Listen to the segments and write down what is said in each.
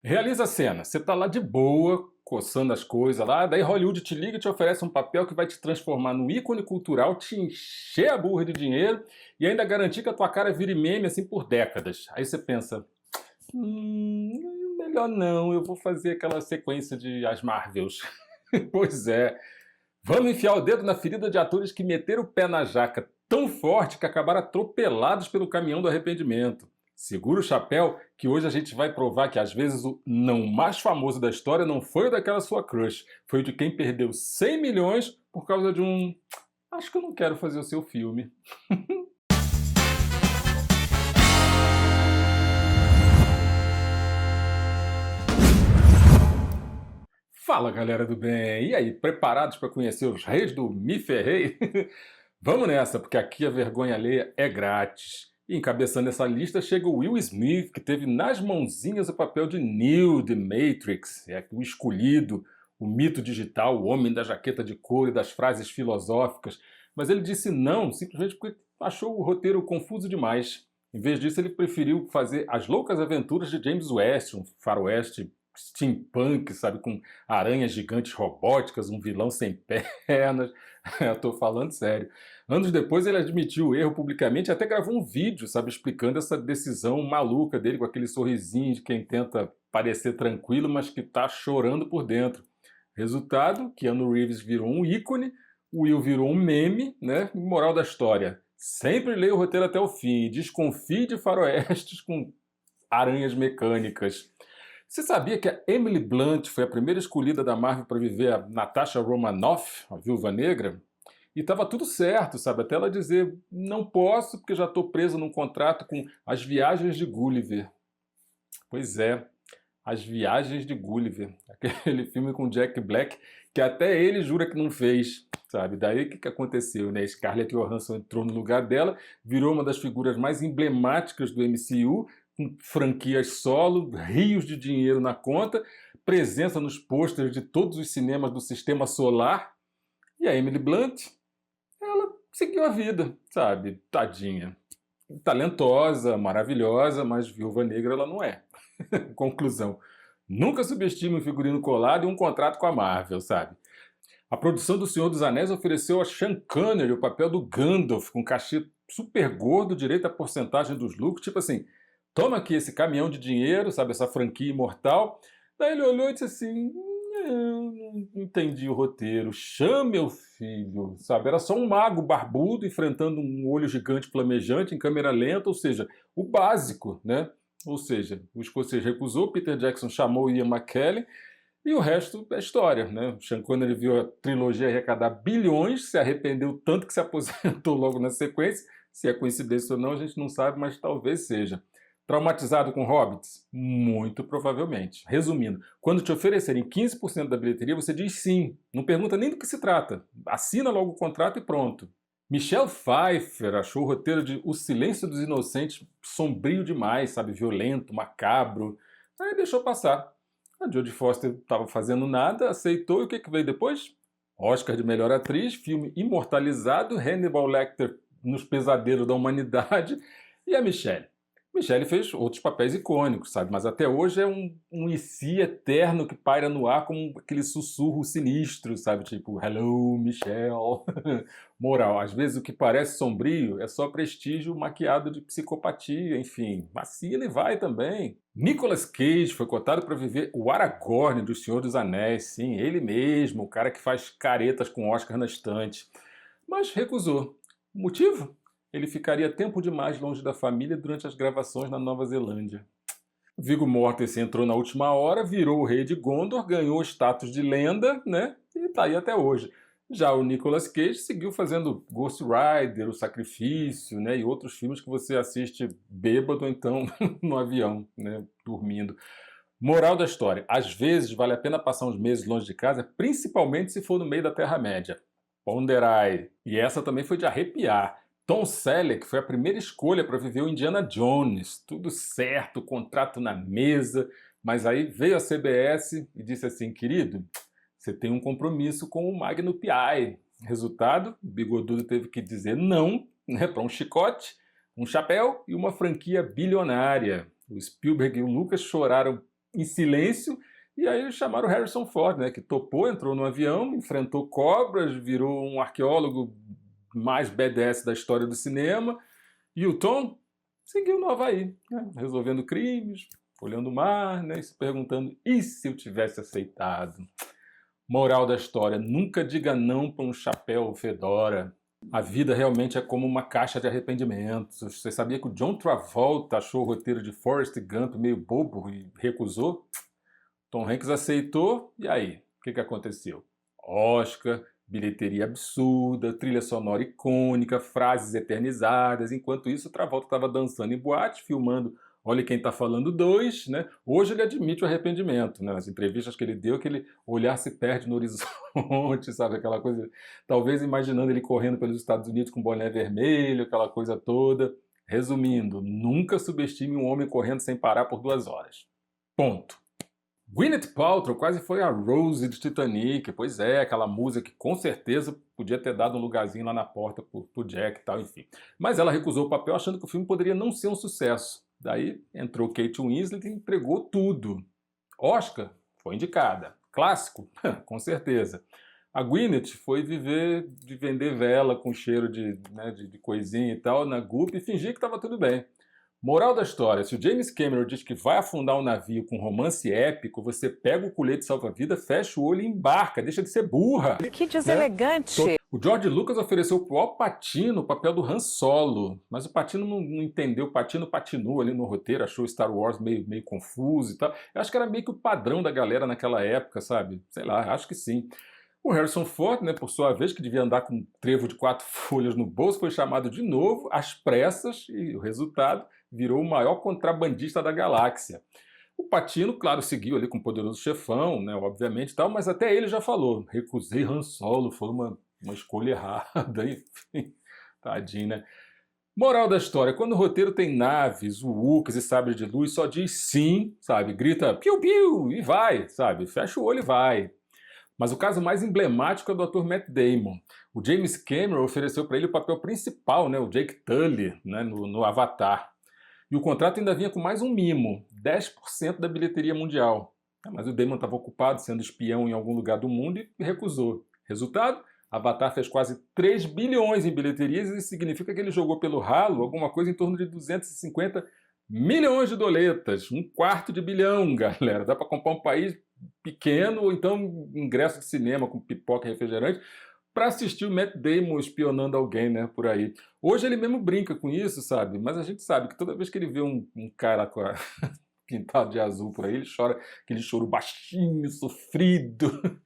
Realiza a cena. Você tá lá de boa, coçando as coisas lá, daí Hollywood te liga e te oferece um papel que vai te transformar num ícone cultural, te encher a burra de dinheiro e ainda garantir que a tua cara vire meme assim por décadas. Aí você pensa, melhor não, eu vou fazer aquela sequência de As Marvels. Pois é, vamos enfiar o dedo na ferida de atores que meteram o pé na jaca tão forte que acabaram atropelados pelo caminhão do arrependimento. Segura o chapéu, que hoje a gente vai provar que às vezes o não mais famoso da história não foi o daquela sua crush, foi o de quem perdeu 100 milhões por causa de um. Acho que eu não quero fazer o seu filme. Fala galera do bem! E aí, preparados para conhecer os reis do Me Ferrei? Vamos nessa, porque aqui a vergonha alheia é grátis. E encabeçando essa lista chega o Will Smith, que teve nas mãozinhas o papel de Neo de Matrix, o escolhido, o mito digital, o homem da jaqueta de couro e das frases filosóficas. Mas ele disse não, simplesmente porque achou o roteiro confuso demais. Em vez disso, ele preferiu fazer As Loucas Aventuras de James West, um faroeste steampunk, sabe, com aranhas gigantes robóticas, um vilão sem pernas. Eu tô falando sério. Anos depois ele admitiu o erro publicamente e até gravou um vídeo, sabe, explicando essa decisão maluca dele com aquele sorrisinho de quem tenta parecer tranquilo, mas que tá chorando por dentro. Resultado, Keanu Reeves virou um ícone, o Will virou um meme, né? Moral da história, sempre leia o roteiro até o fim e desconfie de faroestes com aranhas mecânicas. Você sabia que a Emily Blunt foi a primeira escolhida da Marvel para viver a Natasha Romanoff, a Viúva Negra? E estava tudo certo, sabe? Até ela dizer, não posso porque já estou presa num contrato com As Viagens de Gulliver. Pois é, As Viagens de Gulliver. Aquele filme com Jack Black que até ele jura que não fez, sabe? Daí o que aconteceu, né? Scarlett Johansson entrou no lugar dela, virou uma das figuras mais emblemáticas do MCU, com franquias solo, rios de dinheiro na conta, presença nos pôsteres de todos os cinemas do sistema solar. E a Emily Blunt, ela seguiu a vida, sabe? Tadinha. Talentosa, maravilhosa, mas viúva negra ela não é. Conclusão. Nunca subestime um figurino colado e um contrato com a Marvel, sabe? A produção do Senhor dos Anéis ofereceu a Sean Connery o papel do Gandalf, com cachê super gordo, direito à porcentagem dos lucros, tipo assim, toma aqui esse caminhão de dinheiro, sabe, essa franquia imortal. Daí ele olhou e disse assim, não entendi o roteiro, chame meu filho, sabe, era só um mago barbudo enfrentando um olho gigante flamejante em câmera lenta, ou seja, o básico, né? Ou seja, o escocês recusou, Peter Jackson chamou Ian McKellen, e o resto é história, né? O Sean Connery viu a trilogia arrecadar bilhões, se arrependeu tanto que se aposentou logo na sequência. Se é coincidência ou não, a gente não sabe, mas talvez seja. Traumatizado com Hobbits? Muito provavelmente. Resumindo, quando te oferecerem 15% da bilheteria, você diz sim. Não pergunta nem do que se trata. Assina logo o contrato e pronto. Michelle Pfeiffer achou o roteiro de O Silêncio dos Inocentes sombrio demais, sabe? Violento, macabro. Aí deixou passar. A Jodie Foster estava fazendo nada, aceitou e o que veio depois? Oscar de melhor atriz, filme imortalizado, Hannibal Lecter nos pesadelos da humanidade e a Michelle. Michelle fez outros papéis icônicos, sabe? Mas até hoje é um e si eterno que paira no ar como aquele sussurro sinistro, sabe? Tipo, hello, Michelle. Moral, às vezes o que parece sombrio é só prestígio maquiado de psicopatia, enfim. Assina e vai também. Nicolas Cage foi cotado para viver o Aragorn do Senhor dos Anéis, sim, ele mesmo, o cara que faz caretas com Oscar na estante. Mas recusou. O motivo? Ele ficaria tempo demais longe da família durante as gravações na Nova Zelândia. Viggo Mortensen entrou na última hora, virou o rei de Gondor, ganhou o status de lenda, né? E tá aí até hoje. Já o Nicolas Cage seguiu fazendo Ghost Rider, O Sacrifício, né? E outros filmes que você assiste bêbado, então, no avião, né? Dormindo. Moral da história: às vezes vale a pena passar uns meses longe de casa, principalmente se for no meio da Terra-média. Ponderai. E essa também foi de arrepiar. Tom Selleck foi a primeira escolha para viver o Indiana Jones. Tudo certo, contrato na mesa. Mas aí veio a CBS e disse assim, querido, você tem um compromisso com o Magnum P.I. Resultado, o Bigodudo teve que dizer não, né, para um chicote, um chapéu e uma franquia bilionária. O Spielberg e o Lucas choraram em silêncio, e aí chamaram o Harrison Ford, né, que topou, entrou no avião, enfrentou cobras, virou um arqueólogo mais badass da história do cinema, e o Tom seguiu no Havaí, né, resolvendo crimes, olhando o mar, né, e se perguntando, e se eu tivesse aceitado? Moral da história, nunca diga não para um chapéu fedora. A vida realmente é como uma caixa de arrependimentos. Você sabia que o John Travolta achou o roteiro de Forrest Gump meio bobo e recusou? Tom Hanks aceitou, e aí? O que aconteceu? Oscar, bilheteria absurda, trilha sonora icônica, frases eternizadas. Enquanto isso, Travolta estava dançando em boate, filmando Olha Quem Tá Falando 2, né? Hoje ele admite o arrependimento, né? Nas entrevistas que ele deu, aquele olhar se perde no horizonte, sabe? Aquela coisa, talvez imaginando ele correndo pelos Estados Unidos com boné vermelho, aquela coisa toda. Resumindo, nunca subestime um homem correndo sem parar por 2 horas. Ponto. Gwyneth Paltrow quase foi a Rose de Titanic, pois é, aquela música que com certeza podia ter dado um lugarzinho lá na porta pro Jack e tal, enfim. Mas ela recusou o papel achando que o filme poderia não ser um sucesso. Daí entrou Kate Winslet e entregou tudo. Oscar foi indicada. Clássico? Com certeza. A Gwyneth foi viver de vender vela com cheiro de coisinha e tal na Goop e fingir que estava tudo bem. Moral da história, se o James Cameron diz que vai afundar um navio com romance épico, você pega o colete salva-vida, fecha o olho e embarca, deixa de ser burra. Que deselegante! Né? O George Lucas ofereceu pro Al Pacino o papel do Han Solo, mas o Pacino não entendeu, o Pacino patinou ali no roteiro, achou Star Wars meio confuso e tal. Eu acho que era meio que o padrão da galera naquela época, sabe? Sei lá, acho que sim. O Harrison Ford, né, por sua vez, que devia andar com um trevo de 4 folhas no bolso, foi chamado de novo, às pressas, e o resultado virou o maior contrabandista da galáxia. O Pacino, claro, seguiu ali com o Poderoso Chefão, né, obviamente, tal, mas até ele já falou, recusei Han Solo, foi uma escolha errada, enfim, tadinho, né? Moral da história, quando o roteiro tem naves, Wookiees e sabres de luz, só diz sim, sabe? Grita piu-piu e vai, sabe? Fecha o olho e vai. Mas o caso mais emblemático é do ator Matt Damon. O James Cameron ofereceu para ele o papel principal, né, o Jake Tully, né, no Avatar. E o contrato ainda vinha com mais um mimo, 10% da bilheteria mundial. Mas o Damon estava ocupado sendo espião em algum lugar do mundo e recusou. Resultado? Avatar fez quase 3 bilhões em bilheterias e significa que ele jogou pelo ralo alguma coisa em torno de 250 milhões de doletas, 1/4 de bilhão, galera. Dá para comprar um país pequeno ou então ingresso de cinema com pipoca e refrigerante para assistir o Matt Damon espionando alguém, né, por aí. Hoje ele mesmo brinca com isso, sabe? Mas a gente sabe que toda vez que ele vê um cara com a pintado de azul por aí, ele chora aquele choro baixinho, sofrido.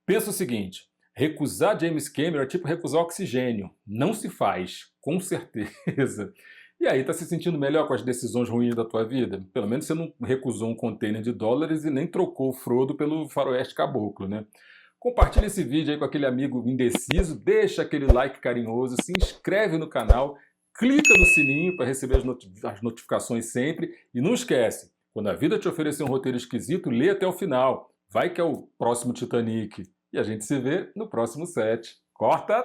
Pensa o seguinte, recusar James Cameron é tipo recusar oxigênio. Não se faz, com certeza. E aí, tá se sentindo melhor com as decisões ruins da tua vida? Pelo menos você não recusou um container de dólares e nem trocou o Frodo pelo faroeste caboclo, né? Compartilha esse vídeo aí com aquele amigo indeciso, deixa aquele like carinhoso, se inscreve no canal, clica no sininho para receber as notificações sempre e não esquece, quando a vida te oferecer um roteiro esquisito, lê até o final. Vai que é o próximo Titanic. E a gente se vê no próximo set. Corta!